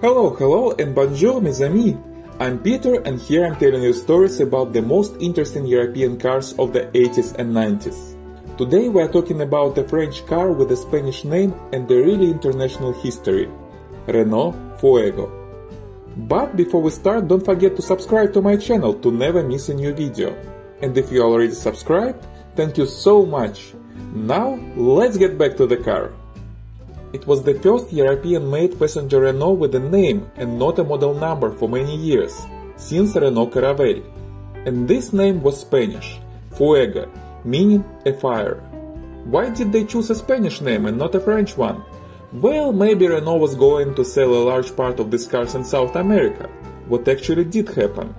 Hello and bonjour mes amis! I'm Peter and here I'm telling you stories about the most interesting European cars of the 80s and 90s. Today we are talking about a French car with a Spanish name and a really international history, Renault Fuego. But before we start, don't forget to subscribe to my channel to never miss a new video. And if you already subscribed, thank you so much! Now let's get back to the car. It was the first European-made passenger Renault with a name and not a model number for many years, since Renault Caravelle. And this name was Spanish, Fuego, meaning a fire. Why did they choose a Spanish name and not a French one? Well, maybe Renault was going to sell a large part of these cars in South America, what actually did happen.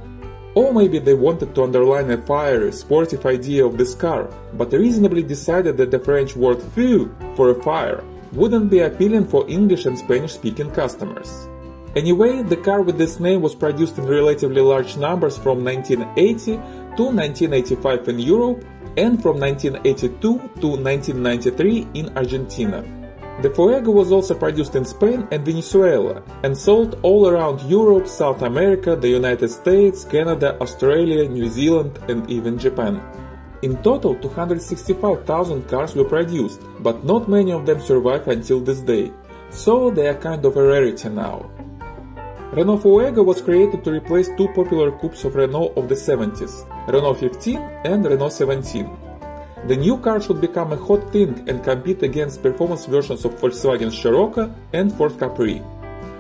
Or maybe they wanted to underline a fiery, sportive idea of this car, but reasonably decided that the French word feu for a fire wouldn't be appealing for English and Spanish-speaking customers. Anyway, the car with this name was produced in relatively large numbers from 1980 to 1985 in Europe and from 1982 to 1993 in Argentina. The Fuego was also produced in Spain and Venezuela and sold all around Europe, South America, the United States, Canada, Australia, New Zealand and even Japan. In total, 265,000 cars were produced, but not many of them survive until this day, so they are kind of a rarity now. Renault Fuego was created to replace two popular coupes of Renault of the 70s, Renault 15 and Renault 17. The new car should become a hot thing and compete against performance versions of Volkswagen Scirocco and Ford Capri.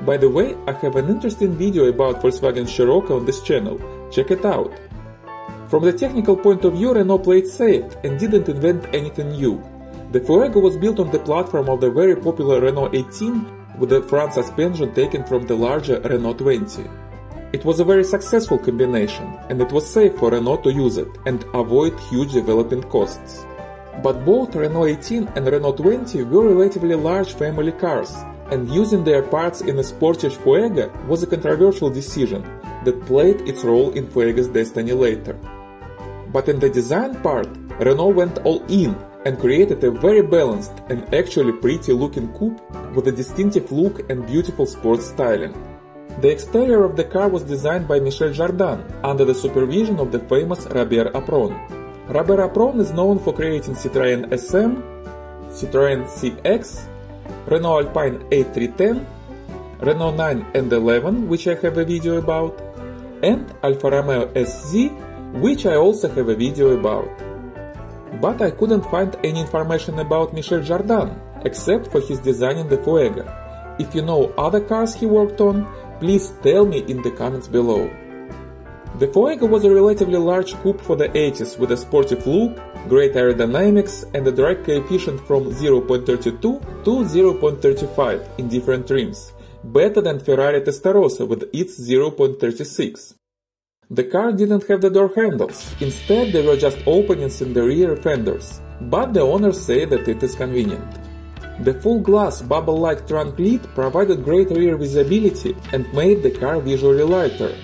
By the way, I have an interesting video about Volkswagen Scirocco on this channel, check it out. From the technical point of view, Renault played safe and didn't invent anything new. The Fuego was built on the platform of the very popular Renault 18 with the front suspension taken from the larger Renault 20. It was a very successful combination and it was safe for Renault to use it and avoid huge development costs. But both Renault 18 and Renault 20 were relatively large family cars, and using their parts in a sportive Fuego was a controversial decision that played its role in Fuego's destiny later. But in the design part, Renault went all in and created a very balanced and actually pretty looking coupe with a distinctive look and beautiful sports styling. The exterior of the car was designed by Michel Jardin under the supervision of the famous Robert Apron. Robert Apron is known for creating Citroën SM, Citroën CX, Renault Alpine A310, Renault 9 and 11, which I have a video about, and Alfa Romeo SZ, which I also have a video about. But I couldn't find any information about Michel Jardin, except for his design in the Fuego. If you know other cars he worked on, please tell me in the comments below. The Fuego was a relatively large coupe for the 80s with a sportive look, great aerodynamics and a drag coefficient from 0.32 to 0.35 in different trims, better than Ferrari Testarossa with its 0.36. The car didn't have the door handles, instead they were just openings in the rear fenders, but the owners say that it is convenient. The full glass bubble-like trunk lid provided great rear visibility and made the car visually lighter.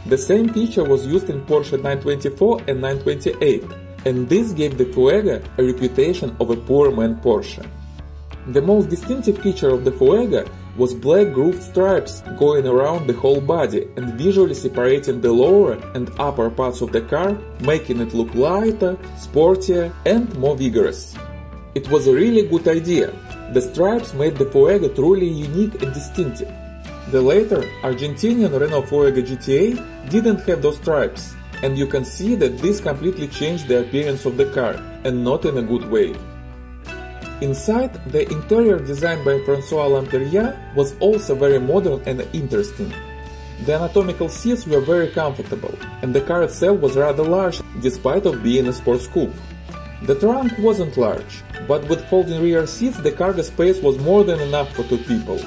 The same feature was used in Porsche 924 and 928, and this gave the Fuego a reputation of a poor man Porsche. The most distinctive feature of the Fuego was black grooved stripes going around the whole body and visually separating the lower and upper parts of the car, making it look lighter, sportier and more vigorous. It was a really good idea. The stripes made the Fuego truly unique and distinctive. The later Argentinian Renault Fuego GTA didn't have those stripes, and you can see that this completely changed the appearance of the car, and not in a good way. Inside, the interior designed by François Lamperrier was also very modern and interesting. The anatomical seats were very comfortable, and the car itself was rather large despite of being a sports coupe. The trunk wasn't large, but with folding rear seats the cargo space was more than enough for two people.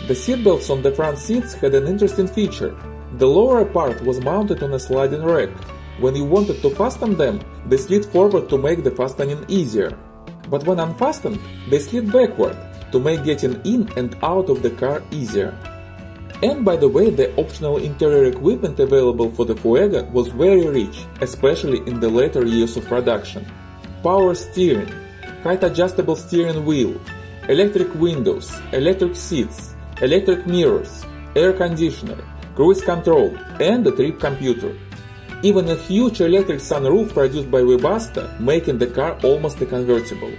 The seatbelts on the front seats had an interesting feature. The lower part was mounted on a sliding rack. When you wanted to fasten them, they slid forward to make the fastening easier. But when unfastened, they slid backward to make getting in and out of the car easier. And by the way, the optional interior equipment available for the Fuego was very rich, especially in the later years of production. Power steering, height adjustable steering wheel, electric windows, electric seats, electric mirrors, air conditioner, cruise control, and a trip computer. Even a huge electric sunroof produced by Webasto, making the car almost a convertible.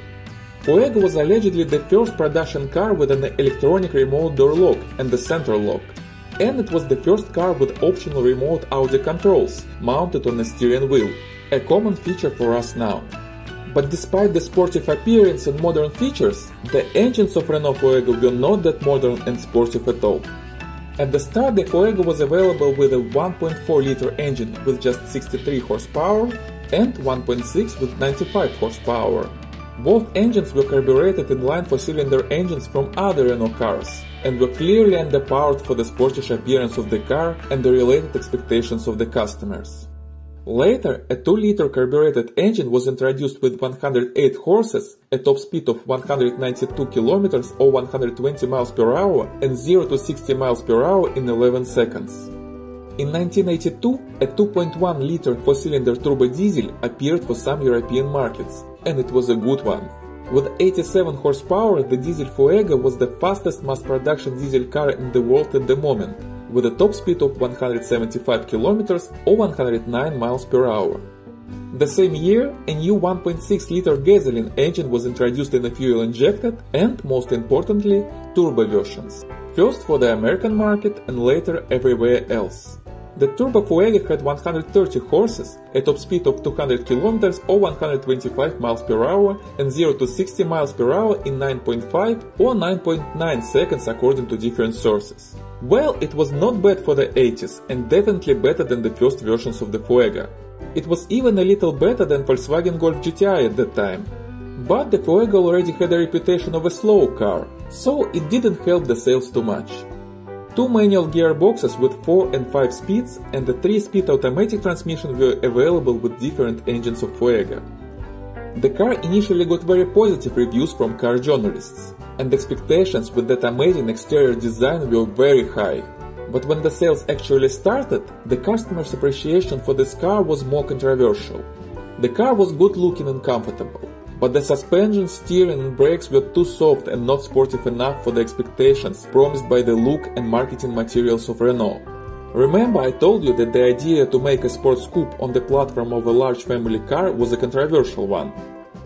Fuego was allegedly the first production car with an electronic remote door lock and a central lock. And it was the first car with optional remote audio controls mounted on a steering wheel, a common feature for us now. But despite the sportive appearance and modern features, the engines of Renault Fuego were not that modern and sportive at all. At the start, the Fuego was available with a 1.4-liter engine with just 63 horsepower and 1.6 with 95 horsepower. Both engines were carbureted in line four-cylinder engines from other Renault cars and were clearly underpowered for the sportish appearance of the car and the related expectations of the customers. Later, a 2-liter carbureted engine was introduced with 108 horses, a top speed of 192 km or 120 miles per hour and 0 to 60 miles per hour in 11 seconds. In 1982, a 2.1-liter four-cylinder turbo diesel appeared for some European markets, and it was a good one. With 87 horsepower, the diesel Fuego was the fastest mass-production diesel car in the world at the moment, with a top speed of 175 km or 109 miles per hour. The same year, a new 1.6-liter gasoline engine was introduced in a fuel-injected and, most importantly, turbo versions, first for the American market and later everywhere else. The Turbo Fuego had 130 horses, a top speed of 200 km or 125 miles per hour and 0 to 60 miles per hour in 9.5 or 9.9 seconds according to different sources. Well, it was not bad for the 80s and definitely better than the first versions of the Fuego. It was even a little better than Volkswagen Golf GTI at that time. But the Fuego already had a reputation of a slow car, so it didn't help the sales too much. Two manual gearboxes with 4 and 5 speeds and a 3-speed automatic transmission were available with different engines of Fuego. The car initially got very positive reviews from car journalists, and expectations with that amazing exterior design were very high. But when the sales actually started, the customers' appreciation for this car was more controversial. The car was good looking and comfortable, but the suspension, steering and brakes were too soft and not sportive enough for the expectations promised by the look and marketing materials of Renault. Remember, I told you that the idea to make a sports coupe on the platform of a large family car was a controversial one.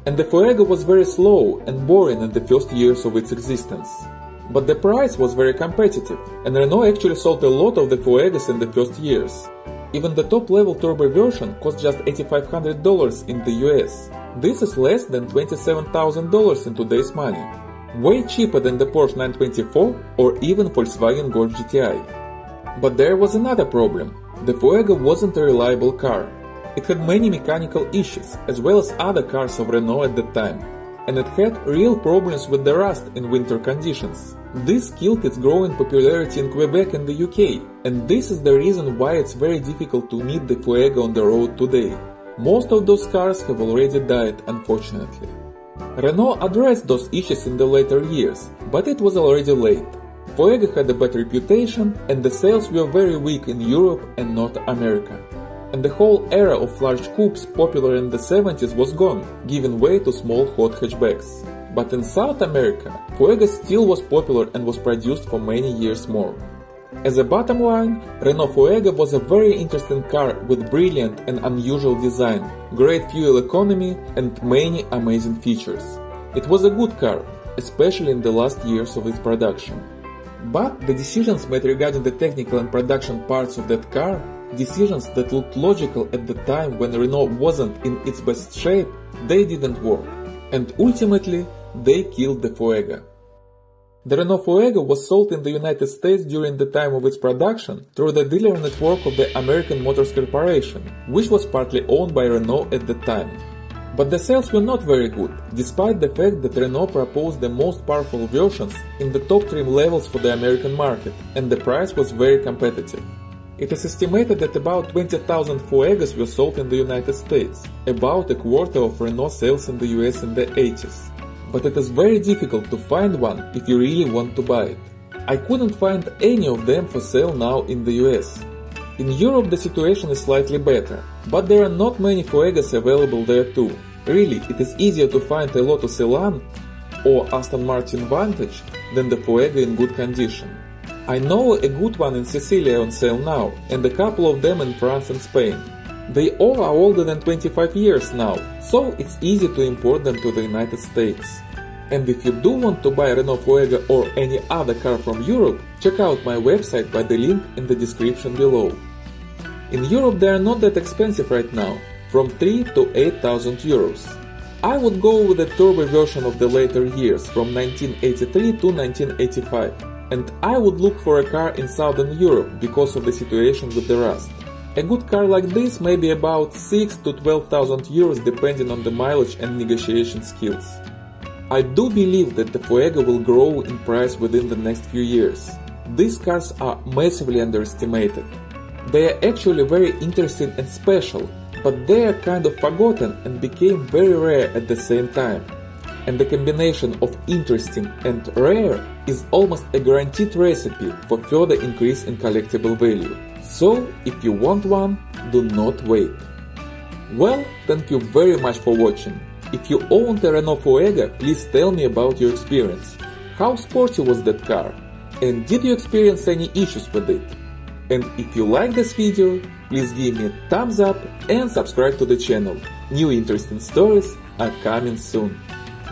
And the Fuego was very slow and boring in the first years of its existence. But the price was very competitive, and Renault actually sold a lot of the Fuegos in the first years. Even the top-level turbo version cost just $8,500 in the US. This is less than $27,000 in today's money. Way cheaper than the Porsche 924 or even Volkswagen Golf GTI. But there was another problem. The Fuego wasn't a reliable car. It had many mechanical issues, as well as other cars of Renault at the time. And it had real problems with the rust in winter conditions. This killed its growing popularity in Quebec and the UK, and this is the reason why it's very difficult to meet the Fuego on the road today. Most of those cars have already died, unfortunately. Renault addressed those issues in the later years, but it was already late. Fuego had a bad reputation, and the sales were very weak in Europe and North America. And the whole era of large coupes popular in the 70s was gone, giving way to small hot hatchbacks. But in South America, Fuego still was popular and was produced for many years more. As a bottom line, Renault Fuego was a very interesting car with brilliant and unusual design, great fuel economy and many amazing features. It was a good car, especially in the last years of its production. But the decisions made regarding the technical and production parts of that car, decisions that looked logical at the time when Renault wasn't in its best shape, they didn't work. And ultimately, they killed the Fuego. The Renault Fuego was sold in the United States during the time of its production through the dealer network of the American Motors Corporation, which was partly owned by Renault at the time. But the sales were not very good, despite the fact that Renault proposed the most powerful versions in the top trim levels for the American market, and the price was very competitive. It is estimated that about 20,000 Fuegos were sold in the United States, about a quarter of Renault sales in the US in the 80s. But it is very difficult to find one if you really want to buy it. I couldn't find any of them for sale now in the US. In Europe the situation is slightly better, but there are not many Fuegos available there too. Really, it is easier to find a Lotus Elan or Aston Martin Vantage than the Fuego in good condition. I know a good one in Sicilia on sale now, and a couple of them in France and Spain. They all are older than 25 years now, so it's easy to import them to the United States. And if you do want to buy Renault Fuego or any other car from Europe, check out my website by the link in the description below. In Europe they are not that expensive right now, from 3 to 8,000 euros. I would go with the turbo version of the later years, from 1983 to 1985, and I would look for a car in Southern Europe because of the situation with the rust. A good car like this may be about 6 to 12,000 euros depending on the mileage and negotiation skills. I do believe that the Fuego will grow in price within the next few years. These cars are massively underestimated. They are actually very interesting and special, but they are kind of forgotten and became very rare at the same time. And the combination of interesting and rare is almost a guaranteed recipe for further increase in collectible value. So, if you want one, do not wait. Well, thank you very much for watching. If you owned a Renault Fuego, please tell me about your experience. How sporty was that car? And did you experience any issues with it? And if you like this video, please give me a thumbs up and subscribe to the channel. New interesting stories are coming soon.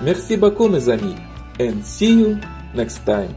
Merci beaucoup mes amis, and see you next time.